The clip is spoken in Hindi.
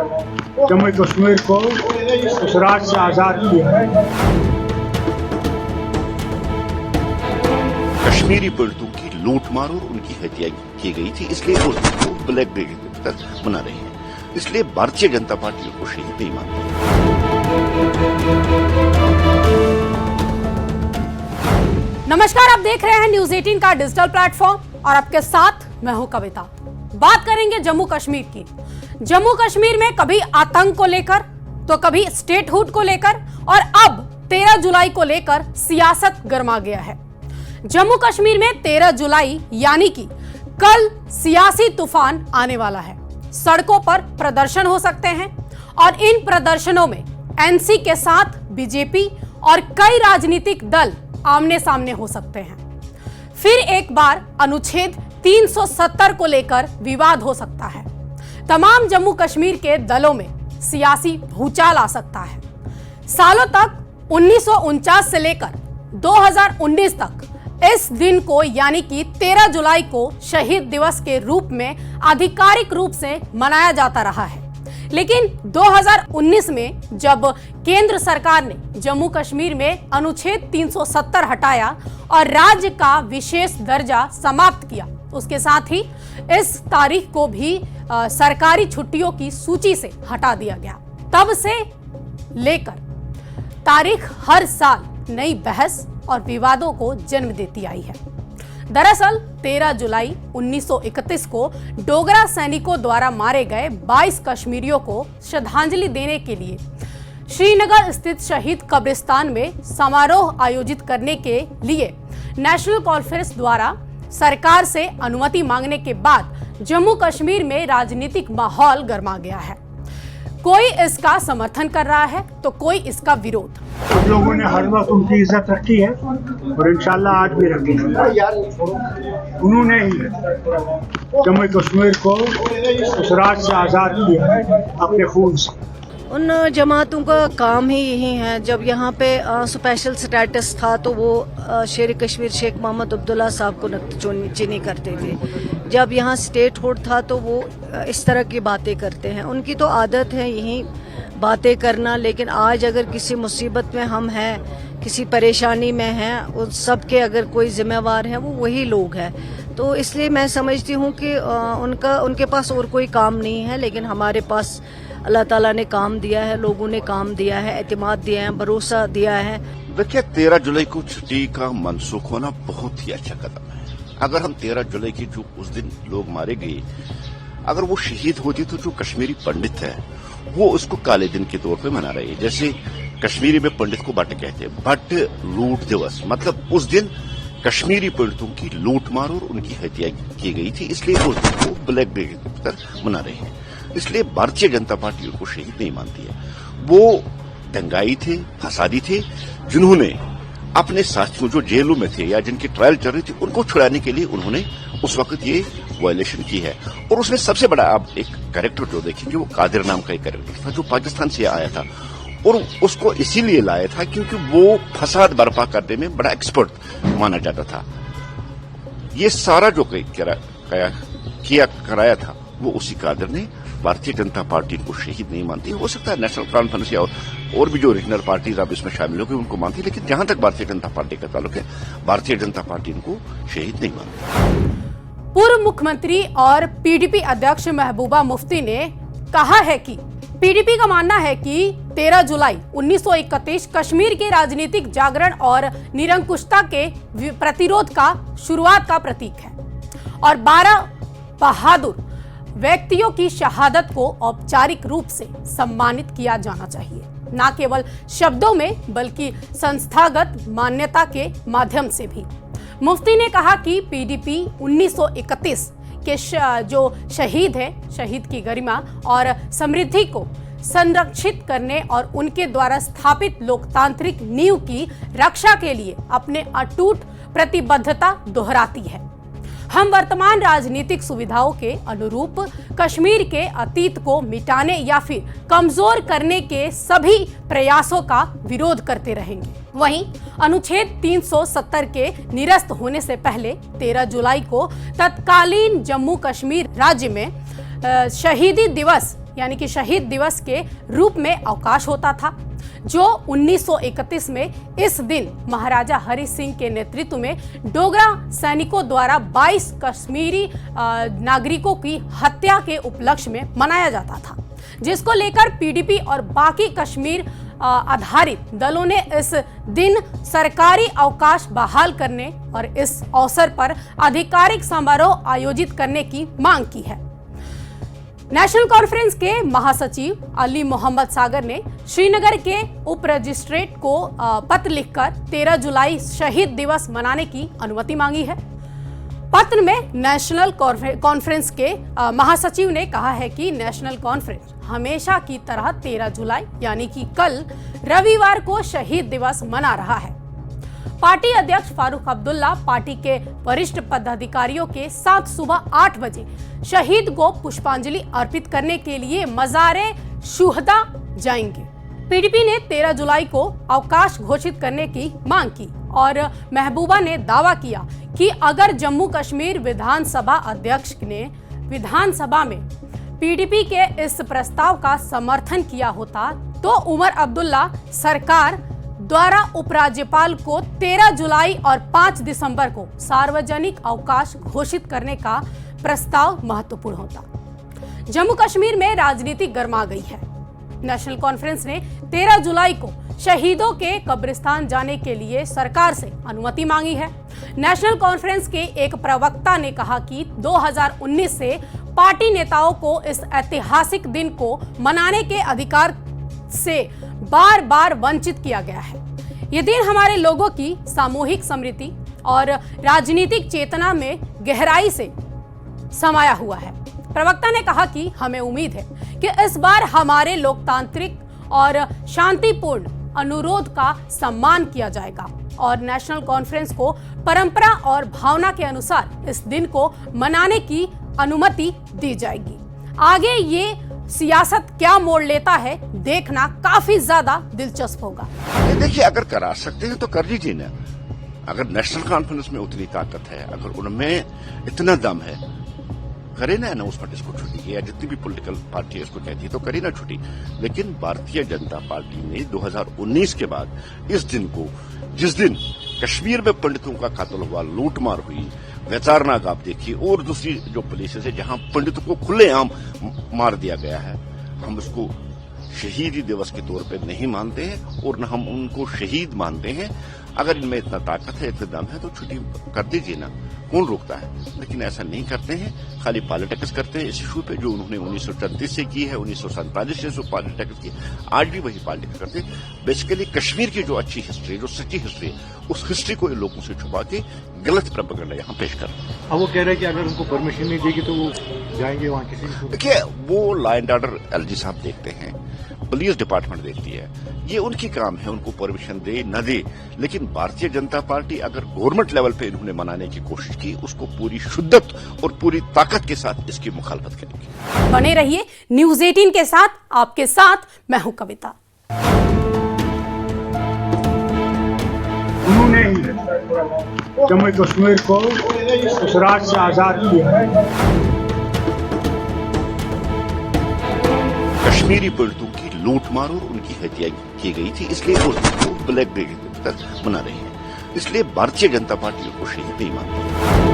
जम्मू कश्मीर को उस राज से आज़ाद किया है। कश्मीरी पंडितों की लूटमार और उनकी हत्या की गई थी, इसलिए उनको ब्लैक डे तक मना रहे हैं। इसलिए भारतीय जनता पार्टी को शहीद नहीं मानती। नमस्कार, आप देख रहे हैं न्यूज 18 का डिजिटल प्लेटफॉर्म और आपके साथ मैं हूं कविता। बात करेंगे जम्मू कश्मीर की। जम्मू कश्मीर में कभी आतंक को लेकर तो कभी स्टेटहुड को लेकर और अब 13 जुलाई को लेकर सियासत गर्मा गया है। जम्मू कश्मीर में 13 जुलाई यानी कि कल सियासी तूफान आने वाला है। सड़कों पर प्रदर्शन हो सकते हैं और इन प्रदर्शनों में एनसी के साथ बीजेपी और कई राजनीतिक दल आमने सामने हो सकते हैं। फिर एक बार अनुच्छेद 370 को लेकर विवाद हो सकता है। तमाम जम्मू कश्मीर के दलों में सियासी भूचाल आ सकता है। सालों तक 1949 से लेकर 2019 तक इस दिन को यानी कि 13 जुलाई को शहीद दिवस के रूप में आधिकारिक रूप से मनाया जाता रहा है। लेकिन 2019 में जब केंद्र सरकार ने जम्मू कश्मीर में अनुच्छेद 370 हटाया और राज्य का विशेष दर्जा समाप्त किया, उसके साथ ही इस तारीख को भी सरकारी छुट्टियों की सूची से हटा दिया गया। तब से लेकर तारीख हर साल नई बहस और विवादों को जन्म देती आई है। दरअसल 13 जुलाई 1931 को डोगरा सैनिकों द्वारा मारे गए 22 कश्मीरियों को श्रद्धांजलि देने के लिए श्रीनगर स्थित शहीद कब्रिस्तान में समारोह आयोजित करने के लिए नेशनल कॉन्फ्रेंस द्वारा सरकार से अनुमति मांगने के बाद जम्मू कश्मीर में राजनीतिक माहौल गर्मा गया है। कोई इसका समर्थन कर रहा है तो कोई इसका विरोध। हम लोगों ने हर वक्त उनकी इज्जत रखी है और इंशाल्लाह आज भी रखेंगे। उन्होंने ही जम्मू कश्मीर को उस राज से आज़ाद किया है अपने खून से। उन जमातों का काम ही यही है। जब यहाँ पे स्पेशल स्टेटस था तो वो शेर कश्मीर शेख मोहम्मद अब्दुल्ला साहब को नक्ताचीनी करते थे। जब यहाँ स्टेट हुड था तो वो इस तरह की बातें करते हैं। उनकी तो आदत है यही बातें करना। लेकिन आज अगर किसी मुसीबत में हम हैं, किसी परेशानी में हैं, उस सब के अगर कोई जिम्मेवार है वो वही लोग हैं। तो इसलिए मैं समझती हूँ कि उनके पास और कोई काम नहीं है। लेकिन हमारे पास अल्लाह ताला ने काम दिया है, लोगों ने काम दिया है, एतमाद दिया है, भरोसा दिया है। देखिए, 13 जुलाई को छुट्टी का मनसूख होना बहुत ही अच्छा कदम है। अगर हम 13 जुलाई की जो उस दिन लोग मारे गए, अगर वो शहीद होती तो जो कश्मीरी पंडित है वो उसको काले दिन के तौर पे मना रहे हैं। जैसे कश्मीरी में पंडित को भट्ट कहते हैं, भट्ट लूट दिवस, मतलब उस दिन कश्मीरी पंडितों की लूटमार और उनकी हत्या की गई थी, इसलिए उस दिन को ब्लैक डे तक मना रहे हैं। इसलिए भारतीय जनता पार्टी उनको शहीद नहीं मानती है। वो दंगाई थे, फसादी थे, जिन्होंने अपने साथियों जो जेलों में थे या जिनकी ट्रायल चल रही थी उनको छुड़ाने के लिए उन्होंने उस वक्त ये वायलेशन की है। और उसमें सबसे बड़ा आप एक कैरेक्टर जो देखेंगे वो कादिर नाम का एक कैरेक्टर था जो पाकिस्तान से आया था और उसको इसीलिए लाया था क्योंकि वो फसाद बर्पा करने में बड़ा एक्सपर्ट माना जाता था। ये सारा जो कराया था वो उसी कादिर ने। भारतीय जनता पार्टी को शहीद नहीं मानती। हो सकता है नेशनल कॉन्फ्रेंस या और भी जो रीजनल पार्टीज अब इसमें शामिल होगी उनको मानती है, लेकिन जहां तक भारतीय जनता पार्टी का ताल्लुक है, भारतीय जनता पार्टी इनको शहीद नहीं मानती। पूर्व मुख्यमंत्री और पीडीपी अध्यक्ष महबूबा मुफ्ती ने कहा है कि पीडीपी का मानना है कि 13 जुलाई 1931 कश्मीर के राजनीतिक जागरण और निरंकुशता के प्रतिरोध का शुरुआत का प्रतीक है और 12 बहादुर व्यक्तियों की शहादत को औपचारिक रूप से सम्मानित किया जाना चाहिए, न केवल शब्दों में बल्कि संस्थागत मान्यता के माध्यम से भी। मुफ्ती ने कहा कि पीडीपी 1931 के जो शहीद है, शहीद की गरिमा और समृद्धि को संरक्षित करने और उनके द्वारा स्थापित लोकतांत्रिक नींव की रक्षा के लिए अपने अटूट प्रतिबद्धता दोहराती है। हम वर्तमान राजनीतिक सुविधाओं के अनुरूप कश्मीर के अतीत को मिटाने या फिर कमजोर करने के सभी प्रयासों का विरोध करते रहेंगे। वहीं अनुच्छेद 370 के निरस्त होने से पहले 13 जुलाई को तत्कालीन जम्मू कश्मीर राज्य में शहीदी दिवस यानी कि शहीद दिवस के रूप में अवकाश होता था, जो 1931 में इस दिन महाराजा हरि सिंह के नेतृत्व में डोगरा सैनिकों द्वारा 22 कश्मीरी नागरिकों की हत्या के उपलक्ष्य में मनाया जाता था, जिसको लेकर पीडीपी और बाकी कश्मीर आधारित दलों ने इस दिन सरकारी अवकाश बहाल करने और इस अवसर पर आधिकारिक समारोह आयोजित करने की मांग की है। नेशनल कॉन्फ्रेंस के महासचिव अली मोहम्मद सागर ने श्रीनगर के उप रजिस्ट्रेट को पत्र लिखकर 13 जुलाई शहीद दिवस मनाने की अनुमति मांगी है। पत्र में नेशनल कॉन्फ्रेंस के महासचिव ने कहा है कि नेशनल कॉन्फ्रेंस हमेशा की तरह 13 जुलाई यानी कि कल रविवार को शहीद दिवस मना रहा है। पार्टी अध्यक्ष फारूक अब्दुल्ला पार्टी के वरिष्ठ पदाधिकारियों के साथ सुबह 8 बजे शहीद को पुष्पांजलि अर्पित करने के लिए मज़ारे शुहदा जाएंगे। पीडीपी ने 13 जुलाई को अवकाश घोषित करने की मांग की और महबूबा ने दावा किया कि अगर जम्मू कश्मीर विधानसभा अध्यक्ष ने विधानसभा में पीडीपी के इस प्रस्ताव का समर्थन किया होता तो उमर अब्दुल्ला सरकार द्वारा उपराज्यपाल को 13 जुलाई और 5 दिसंबर को सार्वजनिक अवकाश घोषित करने का प्रस्ताव महत्वपूर्ण होता। जम्मू कश्मीर में राजनीति गर्मा गई है। नेशनल कॉन्फ्रेंस ने 13 जुलाई को शहीदों के कब्रिस्तान जाने के लिए सरकार से अनुमति मांगी है। नेशनल कॉन्फ्रेंस के एक प्रवक्ता ने कहा कि 2019 से पार्टी नेताओं को इस ऐतिहासिक दिन को मनाने के अधिकार से बार बार वंचित किया गया है। ये दिन हमारे लोगों की सामूहिक स्मृति और राजनीतिक चेतना में गहराई से समाया हुआ है। प्रवक्ता ने कहा कि हमें उम्मीद है कि इस बार हमारे लोकतांत्रिक और शांतिपूर्ण अनुरोध का सम्मान किया जाएगा और नेशनल कॉन्फ्रेंस को परंपरा और भावना के अनुसार इस दिन को मनाने की अनुमति दी जाएगी। आगे ये सियासत क्या मोड़ लेता है देखना काफी ज्यादा दिलचस्प होगा। देखिए, अगर करा सकते हैं तो कर लीजिए ना। अगर नेशनल कॉन्फ्रेंस में उतनी ताकत है, अगर उनमें इतना दम है, करे ना अनाउंसमेंट इसको छुट्टी, या जितनी भी पॉलिटिकल पार्टी है इसको कहती है तो करे ना छुट्टी। लेकिन भारतीय जनता पार्टी ने 2019 के बाद इस दिन को, जिस दिन कश्मीर में पंडितों का कत्ल हुआ, लूटमार हुई, वैचारनाग आप देखिए और दूसरी जो प्लेसेस है जहां पंडितों को खुलेआम मार दिया गया है, हम उसको शहीदी दिवस के तौर पे नहीं मानते हैं और न हम उनको शहीद मानते हैं। अगर इनमें इतना ताकत है, इतना दम है तो छुट्टी कर दीजिए ना, कौन रोकता है। लेकिन ऐसा नहीं करते हैं, खाली पॉलिटिक्स करते हैं इस इशू पे, जो उन्होंने 1934 से की है, 1947 से जो पॉलिटिक्स की, आज भी वही पॉलिटिक्स करते हैं। बेसिकली कश्मीर की जो अच्छी हिस्ट्री, जो सच्ची हिस्ट्री है, उस हिस्ट्री को इन लोगों से छुपा के गलत प्रोपेगेंडा यहाँ पेश कर रहे हैं। अब वो कह रहे हैं कि अगर उनको परमिशन नहीं देगी तो वो जाएंगे वहाँ किसी भी। देखिए, वो लॉ एंड ऑर्डर एलजी साहब देखते हैं, पुलिस डिपार्टमेंट देखती है, ये उनकी काम है, उनको परमिशन दे न दे। लेकिन भारतीय जनता पार्टी अगर गवर्नमेंट लेवल पे इन्होंने मनाने की कोशिश की, उसको पूरी शिद्दत और पूरी ताकत के साथ इसकी मुखालफत करेंगे। बने रहिए न्यूज़ 18 के साथ, आपके साथ मैं हूं कविता। उन्होंने ही जम्मू कश्मीर को उस राज से आजाद किया है। कश्मीरी पंडितों की लूटमार और उनकी हत्या की गई थी, इसलिए वो ब्लैक डे तक मना रहे हैं। इसलिए भारतीय जनता पार्टी को शहीद नहीं मानती।